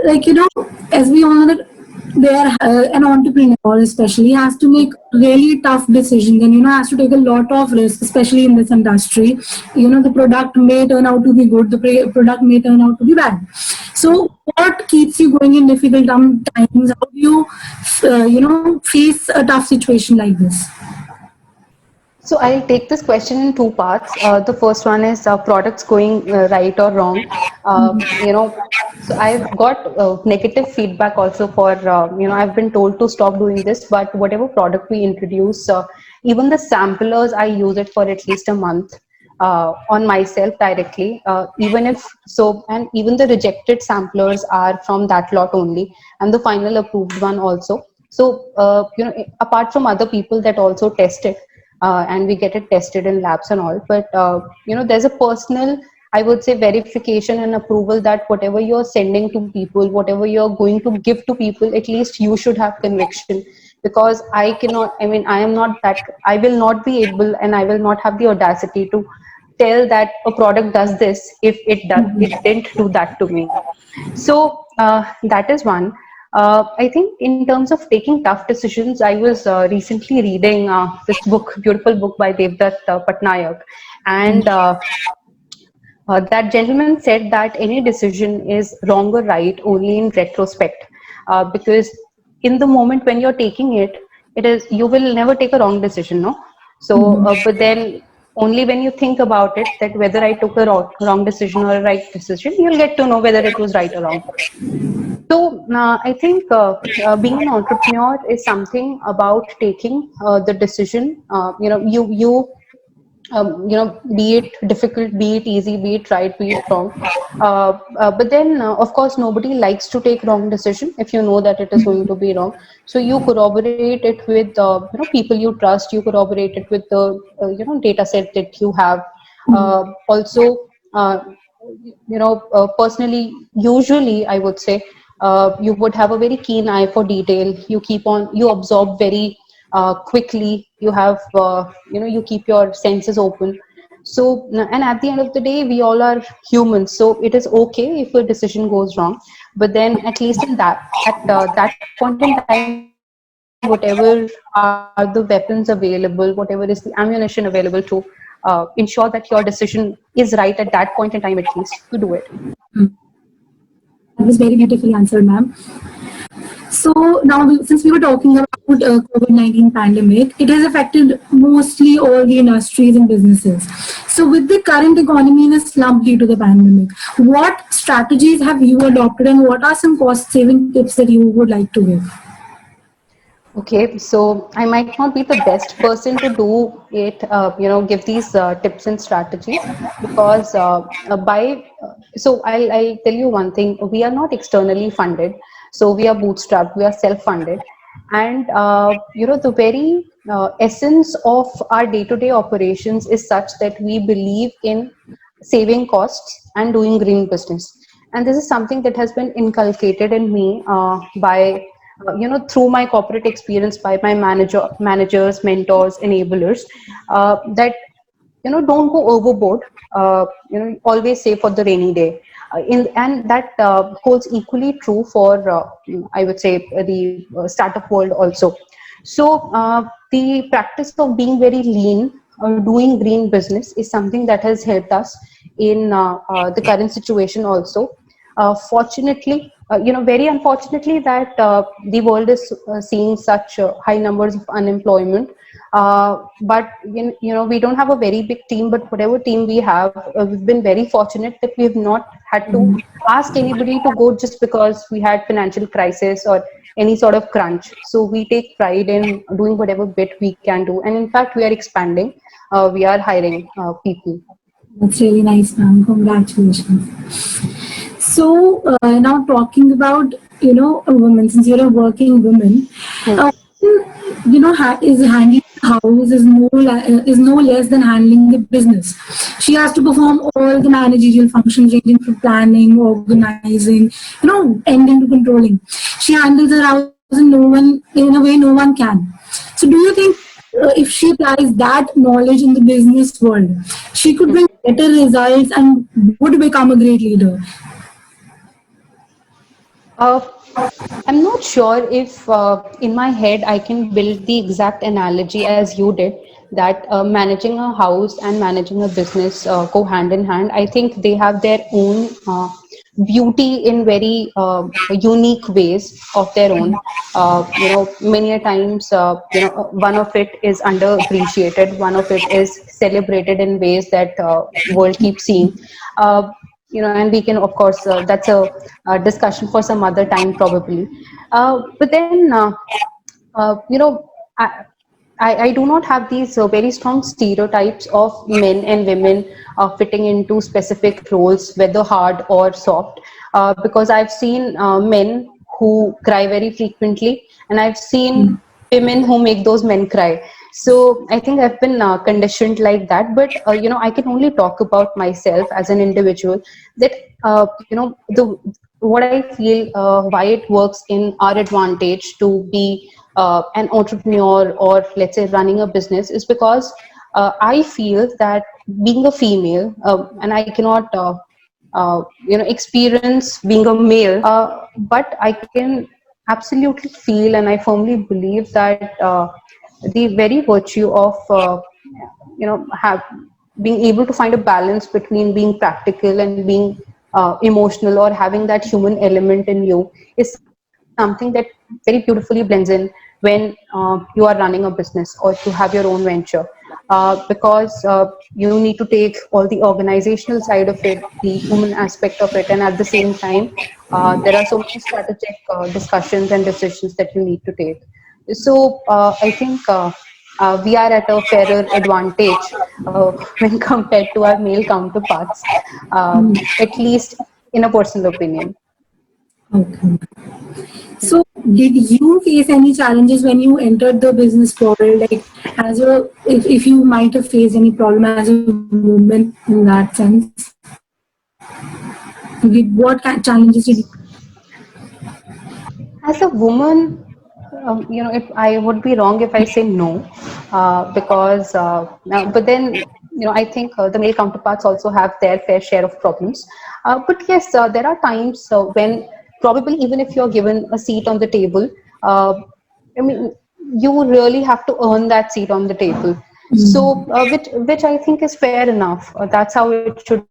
like, as we all know that there, an entrepreneur especially has to make really tough decisions, and has to take a lot of risk, especially in this industry. The product may turn out to be good, the product may turn out to be bad. So what keeps you going in difficult times? How do you face a tough situation like this? So I'll take this question in two parts. The first one is products going right or wrong. So I've got negative feedback also for, I've been told to stop doing this, but whatever product we introduce, even the samplers, I use it for at least a month on myself directly. Even if so, and even the rejected samplers are from that lot only, and the final approved one also. So, apart from other people that also test it, and we get it tested in labs and all, but there's a personal, I would say, verification and approval that whatever you're sending to people, whatever you're going to give to people, at least you should have conviction. Because I cannot, I mean, I am not that, I will not be able, and I will not have the audacity to tell that a product does this if it didn't do that to me. So that is one. I think in terms of taking tough decisions, I was recently reading this book, beautiful book by Devdutt Patnaik, and that gentleman said that any decision is wrong or right only in retrospect, because in the moment when you're taking it, it is, you will never take a wrong decision, no? So, but then only when you think about it, that whether I took a wrong decision or a right decision, you'll get to know whether it was right or wrong. So I think being an entrepreneur is something about taking the decision. Be it difficult, be it easy, be it right, be it wrong. But then, of course, nobody likes to take wrong decision if you know that it is going to be wrong. So you corroborate it with people you trust. You corroborate it with the data set that you have. Also, personally, usually I would say you would have a very keen eye for detail. You absorb very quickly. You have, you keep your senses open. So, and at the end of the day, we all are humans. So it is okay if a decision goes wrong. But then, at least in that point in time, whatever are the weapons available, whatever is the ammunition available to ensure that your decision is right at that point in time, at least, you do it. That was very beautifully answered, ma'am. So now, since we were talking about COVID-19 pandemic, it has affected mostly all the industries and businesses. So with the current economy in a slump due to the pandemic, what strategies have you adopted, and what are some cost-saving tips that you would like to give? Okay, so I might not be the best person to do it, give these tips and strategies, because so I'll tell you one thing. We are not externally funded, so we are bootstrapped, we are self-funded, and the very essence of our day-to-day operations is such that we believe in saving costs and doing green business. And this is something that has been inculcated in me by through my corporate experience, by my managers, mentors, enablers, that don't go overboard. Always save for the rainy day. And that holds equally true for I would say the startup world also. So the practice of being very lean, doing green business, is something that has helped us in the current situation also. Fortunately, very unfortunately, that the world is seeing such high numbers of unemployment. But we don't have a very big team, but whatever team we have, we've been very fortunate that we have not had to ask anybody to go just because we had financial crisis or any sort of crunch. So we take pride in doing whatever bit we can do, and in fact, we are expanding. We are hiring people. That's really nice, ma'am. Congratulations. So now talking about a woman, since you're a working woman, uh, is handling the house is no less than handling the business. She has to perform all the managerial functions, ranging from planning, organizing, ending to controlling. She handles her house in a way no one can. So do you think if she applies that knowledge in the business world, she could bring better results and would become a great leader? Uh, I'm not sure if in my head I can build the exact analogy as you did, that managing a house and managing a business go hand in hand. I think they have their own beauty in very unique ways of their own. Many a times, one of it is underappreciated, one of it is celebrated in ways that world keeps seeing. Uh, and we can, of course, that's a discussion for some other time probably. But then, I, I do not have these very strong stereotypes of men and women fitting into specific roles, whether hard or soft, because I've seen men who cry very frequently, and I've seen women who make those men cry. So I think I've been conditioned like that. But I can only talk about myself as an individual. That the what I feel, why it works in our advantage to be an entrepreneur, or let's say running a business, is because I feel that being a female, and I cannot experience being a male, but I can absolutely feel, and I firmly believe that the very virtue of have being able to find a balance between being practical and being emotional, or having that human element in you, is something that very beautifully blends in when you are running a business or to have your own venture, because you need to take all the organizational side of it, the human aspect of it, and at the same time, there are so many strategic discussions and decisions that you need to take. So I think we are at a fairer advantage when compared to our male counterparts, at least in a personal opinion. Okay. So, did you face any challenges when you entered the business world? Like, if you might have faced any problem as a woman in that sense, what kind of challenges did you? As a woman, if I would be wrong if I say no, because but then I think the male counterparts also have their fair share of problems. But yes, there are times when probably even if you're given a seat on the table, uh, I mean, you really have to earn that seat on the table. So, which I think is fair enough. That's how it should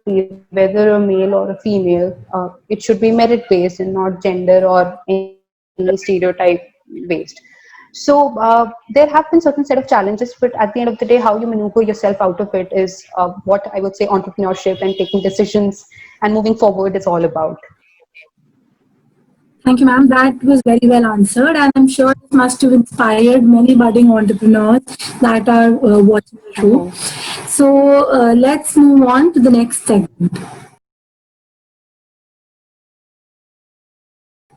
be, whether a male or a female. It should be merit based and not gender or any stereotype based. So there have been certain set of challenges, but at the end of the day, how you maneuver yourself out of it is what I would say entrepreneurship and taking decisions and moving forward is all about. Thank you, ma'am. That was very well answered, and I'm sure it must have inspired many budding entrepreneurs that are watching the I show. hope. So, let's move on to the next segment.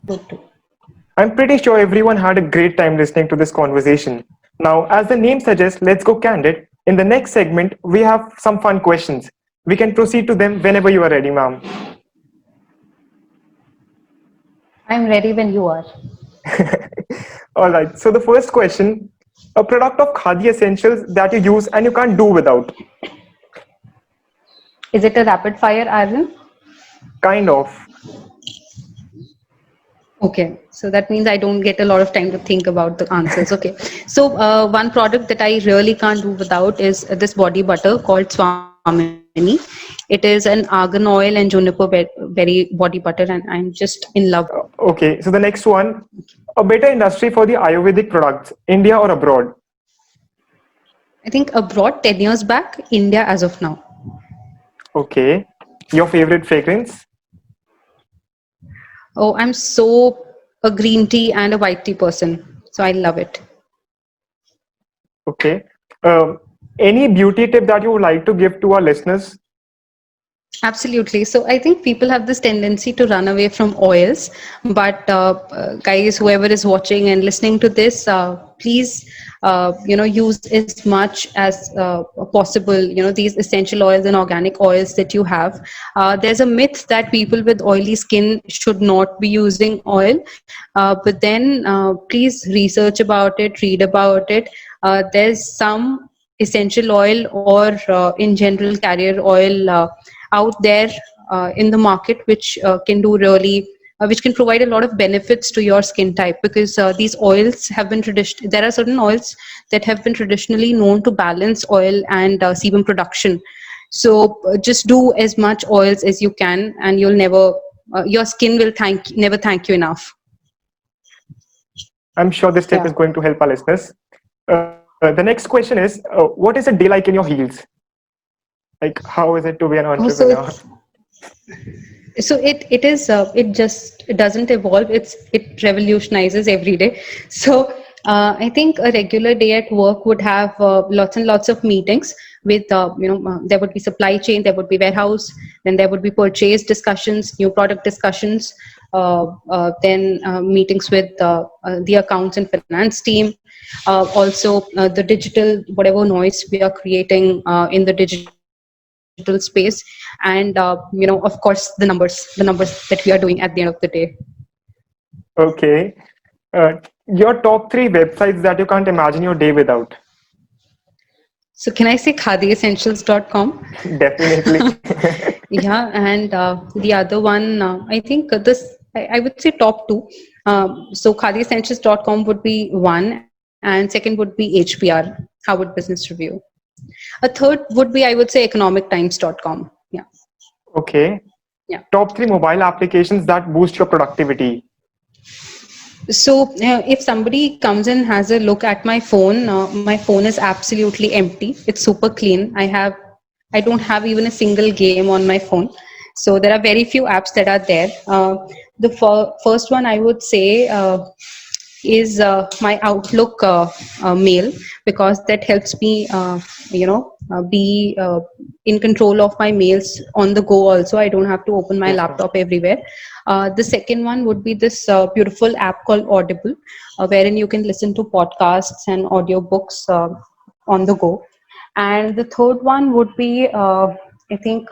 Me too. I'm pretty sure everyone had a great time listening to this conversation. Now, as the name suggests, let's go candid. In the next segment, we have some fun questions. We can proceed to them whenever you are ready, ma'am. I'm ready when you are. All right. So the first question, a product of Khadi essentials that you use and you can't do without. Is it a rapid fire, Arjun? Kind of. Okay, so that means I don't get a lot of time to think about the answers. Okay, so one product that I really can't do without is this body butter called Swamini. It is an argan oil and juniper berry body butter, and I'm just in love with it. Okay. So the next one, a better industry for the Ayurvedic products, India or abroad. I think abroad 10 years back, India as of now. Okay. Your favorite fragrance? Oh, I'm so a green tea and a white tea person, so I love it. Okay. Any beauty tip that you would like to give to our listeners? Absolutely. So I think people have this tendency to run away from oils. But guys, whoever is watching and listening to this, please, use as much as possible. These essential oils and organic oils that you have. There's a myth that people with oily skin should not be using oil. But then, please research about it, read about it. There's some essential oil or in general carrier oil out there in the market which can do really which can provide a lot of benefits to your skin type, because these oils have been there are certain oils that have been traditionally known to balance oil and sebum production. So just do as much oils as you can, and you'll never your skin will never thank you enough. I'm sure this tip Yeah. is going to help our listeners. The next question is, what is a day like in your heels? Like, how is it to be an Oh, so entrepreneur? it doesn't evolve, it revolutionizes every day. So I think a regular day at work would have lots and lots of meetings with there would be supply chain, there would be warehouse, then there would be purchase discussions, new product discussions, then meetings with the accounts and finance team, also the digital, whatever noise we are creating in the digital space, and of course the numbers that we are doing at the end of the day. Okay. Your top three websites that you can't imagine your day without. So can I say khadiessentials.com? Definitely. Yeah, and the other one, I think I would say top two. So khadiessentials.com would be one, and second would be HBR, Harvard Business Review. A third would be, I would say, economictimes.com. Yeah. Okay. Yeah. Top three mobile applications that boost your productivity. So if somebody comes and has a look at my phone is absolutely empty. It's super clean. I don't have even a single game on my phone. So there are very few apps that are there. The first one I would say is my Outlook mail, because that helps me, be in control of my mails on the go. Also, I don't have to open my Yes, ma'am. laptop everywhere. The second one would be this beautiful app called Audible, wherein you can listen to podcasts and audiobooks on the go. And the third one would be, I think,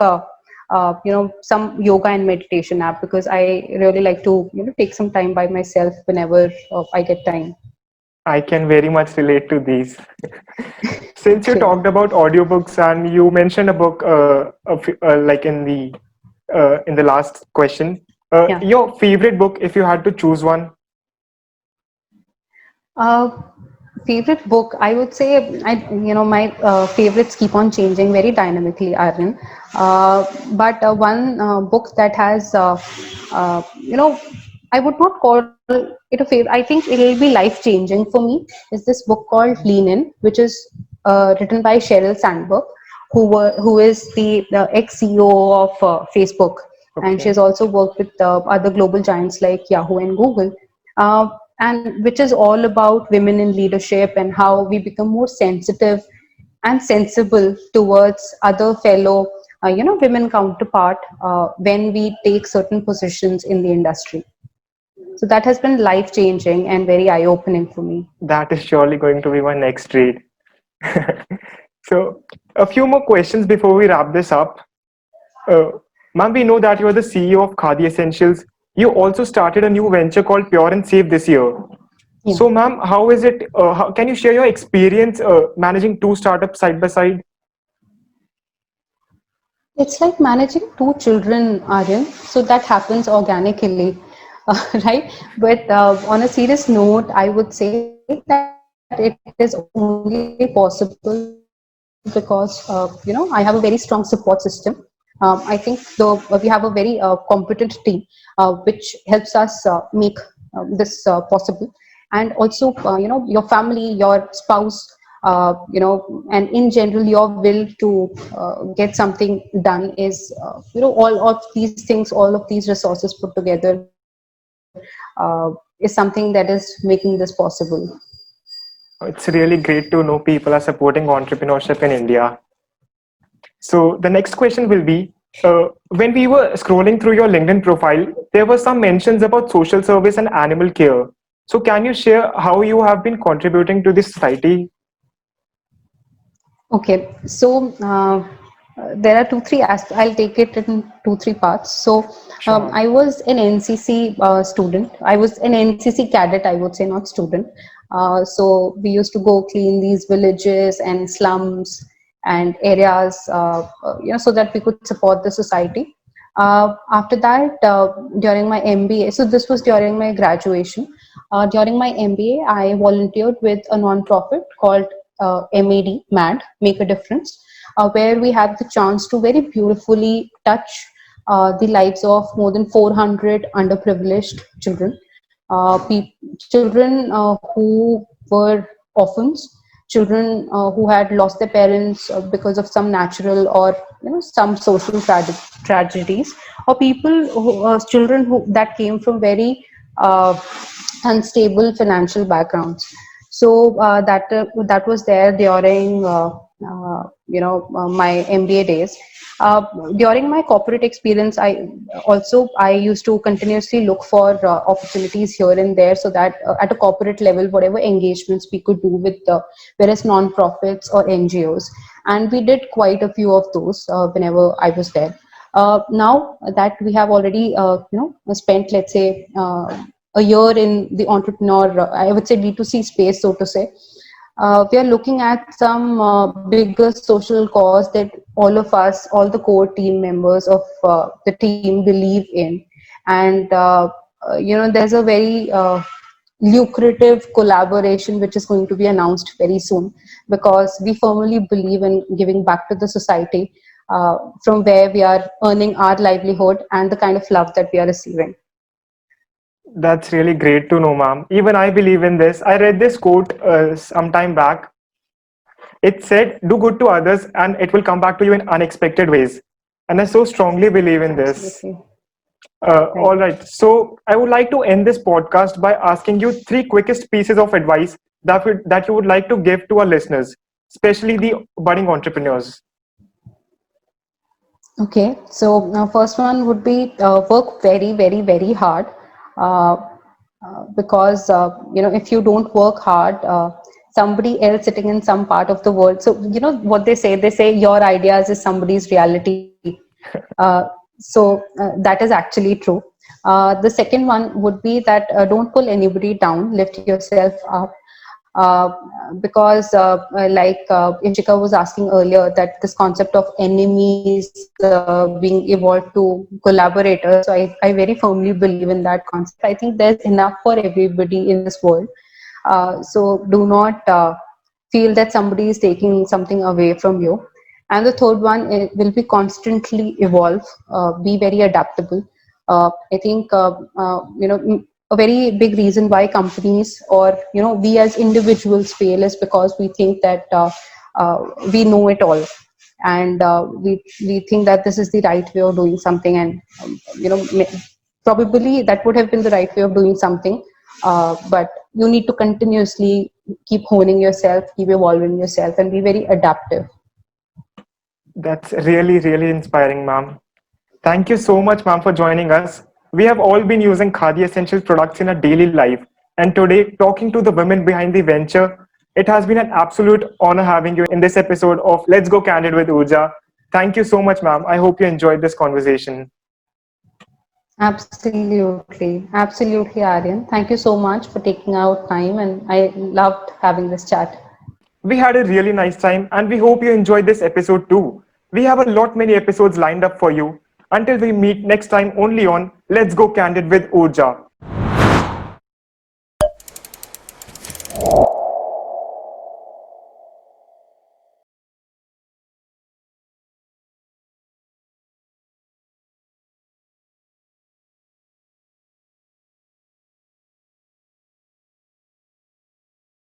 some yoga and meditation app, because I really like to take some time by myself whenever I get time. I can very much relate to these. Since you Okay. talked about audiobooks and you mentioned a book, like in the last question, Yeah. your favorite book, if you had to choose one. Uh, Favorite book, I would say, my favorites keep on changing very dynamically, Aryan. But one book that has, I would not call it a favorite. I think it will be life changing for me. Is this book called Lean In, which is written by Sheryl Sandberg, who is the ex CEO of Facebook, and she Okay. has also worked with other global giants like Yahoo and Google. Uh, and which is all about women in leadership and how we become more sensitive and sensible towards other fellow women counterpart when we take certain positions in the industry. So that has been life changing and very eye opening for me. That is surely going to be my next read. So, a few more questions before we wrap this up. Uh, Ma'am, we know that you are the CEO of Khadi Essentials. You also started a new venture called Pure and Safe this year. Yeah. So, ma'am, how is it? Can you share your experience managing two startups side by side? It's like managing two children, Aryan. So that happens organically, right? But on a serious note, I would say that it is only possible because, I have a very strong support system. I think we have a very competent team, which helps us make this possible. And also, your family, your spouse, and in general, your will to get something done is, all of these things, all of these resources put together is something that is making this possible. It's really great to know people are supporting entrepreneurship in India. So, the next question will be when we were scrolling through your LinkedIn profile, there were some mentions about social service and animal care. So, can you share how you have been contributing to this society? Okay, so there are two, three aspects. I'll take it in two, three parts. So Sure. I was an NCC student. I was an NCC cadet, I would say, not student. So we used to go clean these villages and slums and areas, so that we could support the society. After that, during my MBA, so this was during my graduation. During my MBA, I volunteered with a non-profit called MAD, Make a Difference, where we had the chance to very beautifully touch the lives of more than 400 underprivileged children, children who were orphans, children who had lost their parents because of some natural or some social tragedies, or people who, children who that came from very unstable financial backgrounds. So that was there during my MBA days. Uh, During my corporate experience, I used to continuously look for opportunities here and there, so that at a corporate level, whatever engagements we could do with various non-profits or NGOs, and we did quite a few of those whenever I was there. Now that we have already spent, let's say, a year in the entrepreneur, I would say D2C space, so to say, we are looking at some bigger social cause that all of us, all the core team members of the team believe in. And there's a very lucrative collaboration which is going to be announced very soon, because we firmly believe in giving back to the society, from where we are earning our livelihood and the kind of love that we are receiving. That's really great to know, ma'am. Even I believe in this. I read this quote some time back. It said, "Do good to others, and it will come back to you in unexpected ways." And I so strongly believe in this. Absolutely. All Right. right. So I would like to end this podcast by asking you three quickest pieces of advice that you would like to give to our listeners, especially the budding entrepreneurs. Okay, so first one would be work very, very, very hard, uh, because if you don't work hard, somebody else sitting in some part of the world. So you know what they say? They say your ideas is somebody's reality. So that is actually true. The second one would be that don't pull anybody down, lift yourself up. uh, because like Ishika was asking earlier, that this concept of enemies being evolved to collaborators. So I very firmly believe in that concept. I think there's enough for everybody in this world. So do not feel that somebody is taking something away from you. And the third one, it will be constantly evolve, be very adaptable. I think a very big reason why companies, or we as individuals fail, is because we think that we know it all, and we think that this is the right way of doing something, and probably that would have been the right way of doing something, but you need to continuously keep honing yourself, keep evolving yourself, and be very adaptive. That's really, really inspiring, ma'am. Thank you so much, ma'am, for joining us. We have all been using Khadi Essentials products in our daily life. And today, talking to the women behind the venture, it has been an absolute honor having you in this episode of Let's Go Candid with Urja. Thank you so much, ma'am. I hope you enjoyed this conversation. Absolutely, absolutely, Aryan. Thank you so much for taking out time, and I loved having this chat. We had a really nice time and we hope you enjoyed this episode too. We have a lot many episodes lined up for you. Until we meet next time only on Let's Go Candid with Urja.